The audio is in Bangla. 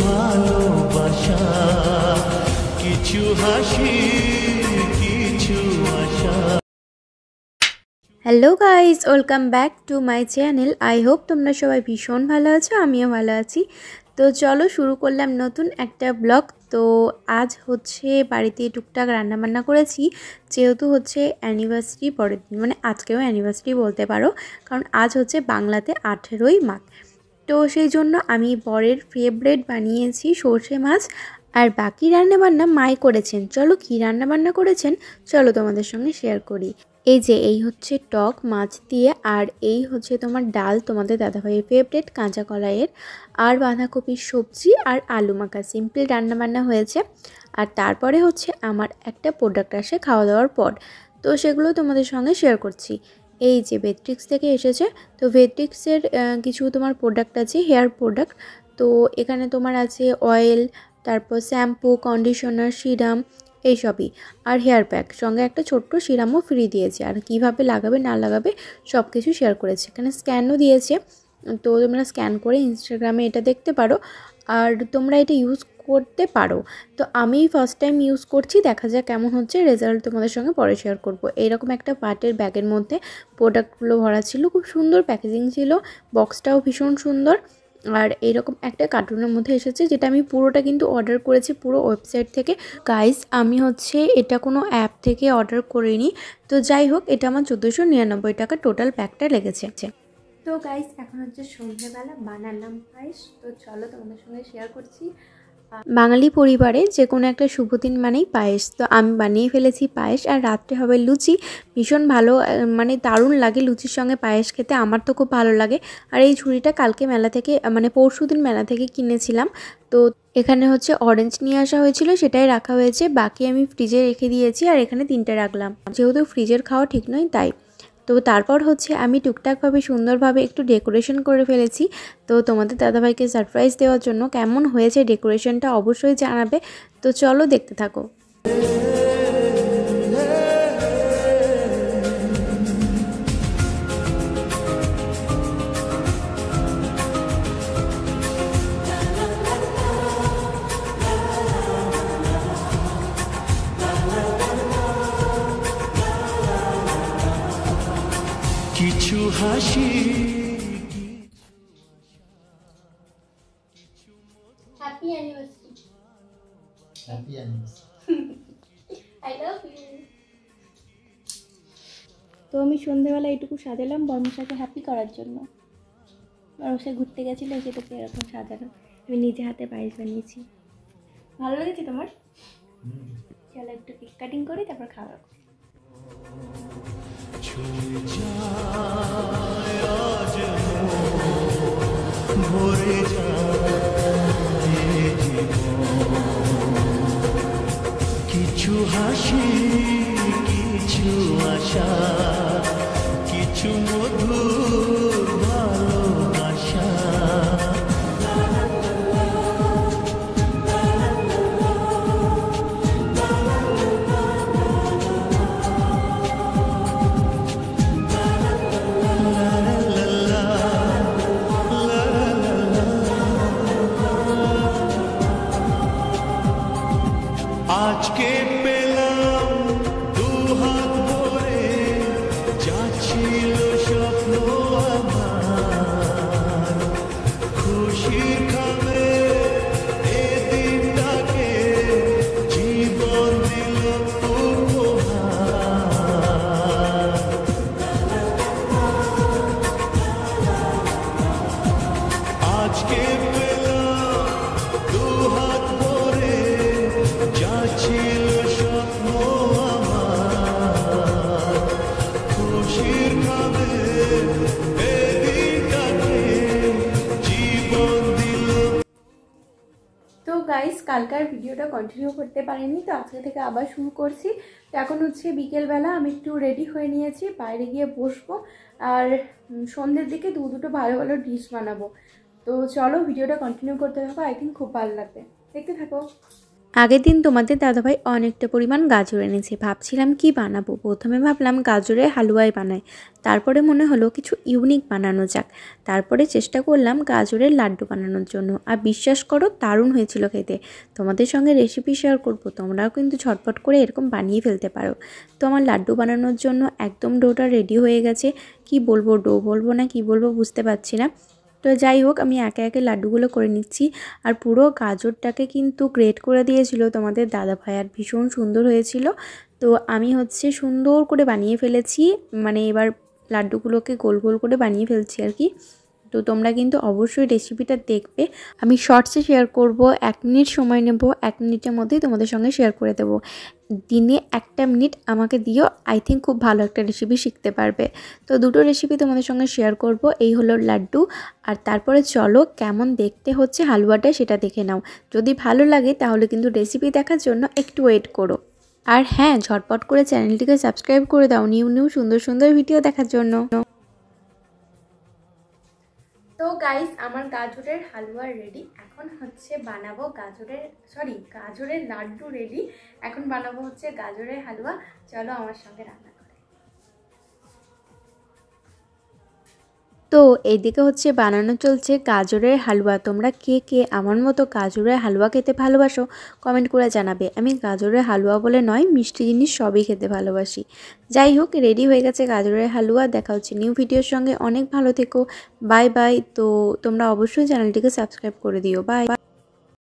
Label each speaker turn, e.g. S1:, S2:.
S1: ভালোবাসা, কিছু হাসি, কিছু আশা।
S2: Hello guys, welcome back to my channel. I hope তোমরা সবাই ভীষণ ভালো আছো, আমিও ভালো আছি। তো চলো শুরু করলাম নতুন একটা ব্লগ। তো আজ হচ্ছে বাড়িতে টুকটাক রান্নাবান্না করেছি, যেহেতু হচ্ছে অ্যানিভার্সারি পরের দিন, মানে আজকেও অ্যানিভার্সারি বলতে পারো, কারণ আজ হচ্ছে বাংলাতে 18ই মাঘ। তো সেই জন্য আমি বরের ফেভারিট বানিয়েছি সর্ষে মাছ, আর বাকি রান্নাবান্না মাই করেছেন। চলো কী রান্নাবান্না করেছেন চলো তোমাদের সঙ্গে শেয়ার করি। এই হচ্ছে টক মাছ দিয়ে, আর এই হচ্ছে তোমার ডাল, তোমাদের দাদাভাইয়ের ফেভারিট কাঁচা কলাইয়ের, আর বাঁধাকপির সবজি আর আলু মাখা। সিম্পল রান্নাবান্না হয়েছে। আর তারপরে হচ্ছে আমার একটা প্রোডাক্ট আসে খাওয়া দাওয়ার পর, তো সেগুলো তোমাদের সঙ্গে শেয়ার করছি। এই যে ভেট্রিক্স থেকে এসেছে, তো ভেট্রিক্সের কিছু তোমার প্রোডাক্ট আছে, হেয়ার প্রোডাক্ট। তো এখানে তোমার আছে অয়েল, তারপর শ্যাম্পু, কন্ডিশনার, সিরাম, এইসবই, আর হেয়ার প্যাক, সঙ্গে একটা ছোট্ট সিরামও ফ্রি দিয়েছে। আর কিভাবে লাগাবে না লাগাবে সব কিছু শেয়ার করেছে। এখানে স্ক্যানও দিয়েছে, তো তোমরা স্ক্যান করে ইনস্টাগ্রামে এটা দেখতে পারো, আর তোমরা এটা ইউজ করতে পারো। তো আমি ফার্স্ট টাইম ইউজ করছি, দেখা যাক কেমন হচ্ছে, রেজাল্ট তোমাদের সঙ্গে পরে শেয়ার করব। এইরকম একটা পাটের ব্যাগের মধ্যে প্রোডাক্টগুলো ভরা ছিল, খুব সুন্দর প্যাকেজিং ছিল, বক্সটাও ভীষণ সুন্দর। আর এরকম একটা কার্টুনের মধ্যে এসেছে, যেটা আমি পুরোটা কিন্তু অর্ডার করেছি পুরো ওয়েবসাইট থেকে। গাইস, আমি হচ্ছে এটা কোনো অ্যাপ থেকে অর্ডার করিনি। তো যাই হোক, এটা আমার 1499 টাকা টোটাল প্যাকটা লেগেছে। তো গাইস, এখন হচ্ছে সন্ধ্যেবেলা, বানালাম পায়েস। তো চলো তোমাদের সঙ্গে শেয়ার করছি। বাঙালি পরিবারে যে কোনো একটা শুভ দিন মানেই পায়েস, তো আমি বানিয়ে ফেলেছি পায়েস। আর রাত্রে হবে লুচি, ভীষণ ভালো, মানে দারুণ লাগে লুচির সঙ্গে পায়েস খেতে, আমার তো খুব ভালো লাগে। আর এই ঝুড়িটা কালকে মেলা থেকে, মানে পরশুদিন মেলা থেকে কিনেছিলাম। তো এখানে হচ্ছে অরেঞ্জ নিয়ে আসা হয়েছিল, সেটাই রাখা হয়েছে, বাকি আমি ফ্রিজে রেখে দিয়েছি। আর এখানে 3টে রাখলাম, যেহেতু ফ্রিজের খাওয়া ঠিক নয় তাই। তো তারপর হচ্ছে আমি টুকটাকভাবে সুন্দরভাবে একটু ডেকোরেশন করে ফেলেছি, তো তোমাদের দাদাভাইকে সারপ্রাইজ দেওয়ার জন্য। কেমন হয়েছে ডেকোরেশনটা অবশ্যই জানাবে। তো চলো দেখতে থাকো।
S1: কিছু হাসি,
S2: happy anniversary.
S3: Happy anniversary.
S2: I love you. তো আমি সন্ধ্যেবেলা এইটুকু সাজালাম বর্মশাকে হ্যাপি করার জন্য। বর্মশা ঘুরতে গেছিলো, এসে তোকে এরকম সাজানো, আমি নিজে হাতে পায়েস বানিয়েছি। ভালো লেগেছে তোমার? চলো একটু কেক কাটিং করি, তারপর খাওয়া।
S1: ভরে যায় কিছু হাসি, কিছু আশা, কিছু মধুর ভালোবাসা। আজকে পেলাম দুহাত ভরে, যা ছিল স্বপ্ন আমার, খুশির খাবে এ দিনটাকে, জীবন দিল উপহার। আজকে পেলাম দুহাত ভরে, যা ছিল স্বপ্ন আমার, খুশির খাবে বেদিটাকে, জীবন দিল।
S2: তো গাইস, কালকার ভিডিওটা কন্টিনিউ করতে পারিনি, তো আজকে থেকে আবার শুরু করছি। তো এখন হচ্ছে বিকেলবেলা, আমি একটু রেডি হয়ে নিয়েছি, বাইরে গিয়ে বসবো। আর সন্ধ্যের দিকে দুটো ভালো ভালো ডিশ বানাবো। তো চলো ভিডিওটা কন্টিনিউ করতে থাকো, আই থিঙ্ক খুব ভালো লাগবে, দেখতে থাকো। আগের দিন তোমাদের দাদাভাই অনেকটা পরিমাণ গাজর এনেছে, ভাবছিলাম কি বানাবো। প্রথমে ভাবলাম গাজরের হালুয়াই বানাই, তারপরে মনে হলো কিছু ইউনিক বানানো যাক। তারপরে চেষ্টা করলাম গাজরের লাড্ডু বানানোর জন্য, আর বিশ্বাস করো দারুণ হয়েছিল খেতে। তোমাদের সঙ্গে রেসিপি শেয়ার করব, তোমরাও কিন্তু ঝটপট করে এরকম বানিয়ে ফেলতে পারো। তো আমার লাড্ডু বানানোর জন্য একদম ডোটা রেডি হয়ে গেছে। কি বলবো, ডো বলবো না কি বলবো বুঝতে পারছি না। তো যাই হোক, আমি একে একে লাড্ডুগুলো করে নিচ্ছি। আর পুরো গাজরটাকে কিন্তু গ্রেট করে দিয়েছিল তোমাদের দাদাভাই, আর ভীষণ সুন্দর হয়েছিল। তো আমি সুন্দর করে বানিয়ে ফেলেছি, মানে এবার লাড্ডুগুলোকে গোল গোল করে বানিয়ে ফেলছি আর কি। তো তোমরা কিন্তু অবশ্যই রেসিপিটা দেখবে, আমি শর্টসে শেয়ার করব। 1 মিনিট সময় নেব, 1 মিনিটের মধ্যেই তোমাদের সঙ্গে শেয়ার করে দেবো। দিনে 1টা মিনিট আমাকে দিও, আই থিঙ্ক খুব ভালো একটা রেসিপি শিখতে পারবে। তো দুটো রেসিপি তোমাদের সঙ্গে শেয়ার করব। এই হলো লাড্ডু, আর তারপরে চলো কেমন দেখতে হচ্ছে হালুয়াটা সেটা দেখে নাও। যদি ভালো লাগে তাহলে কিন্তু রেসিপি দেখার জন্য একটু ওয়েট করো। আর হ্যাঁ, ঝটপট করে চ্যানেলটিকে সাবস্ক্রাইব করে দাও নিউ নিউ সুন্দর সুন্দর ভিডিও দেখার জন্য। তো গাইস, আমার গাজরের হালুয়া রেডি। এখন বানাবো গাজরের লাড্ডু রেডি। এখন বানাবো গাজরের হালুয়া। চলো আমার সঙ্গে রান্না করে। তো এইদিকে বানানো চলছে গাজরের হালুয়া। তোমরা কে কে আমার মতো গাজরের হালুয়া খেতে ভালোবাসো কমেন্ট করে জানাবে। আমি গাজরের হালুয়া বলে নয়, মিষ্টি জিনিস সবই খেতে ভালোবাসি। যাই হোক, রেডি হয়ে গেছে গাজরের হালুয়া। দেখা হচ্ছে নিউ ভিডিওর সঙ্গে। অনেক ভালো থেকো, বাই বাই। তো তোমরা অবশ্যই চ্যানেলটিকে সাবস্ক্রাইব করে দিও। বাই।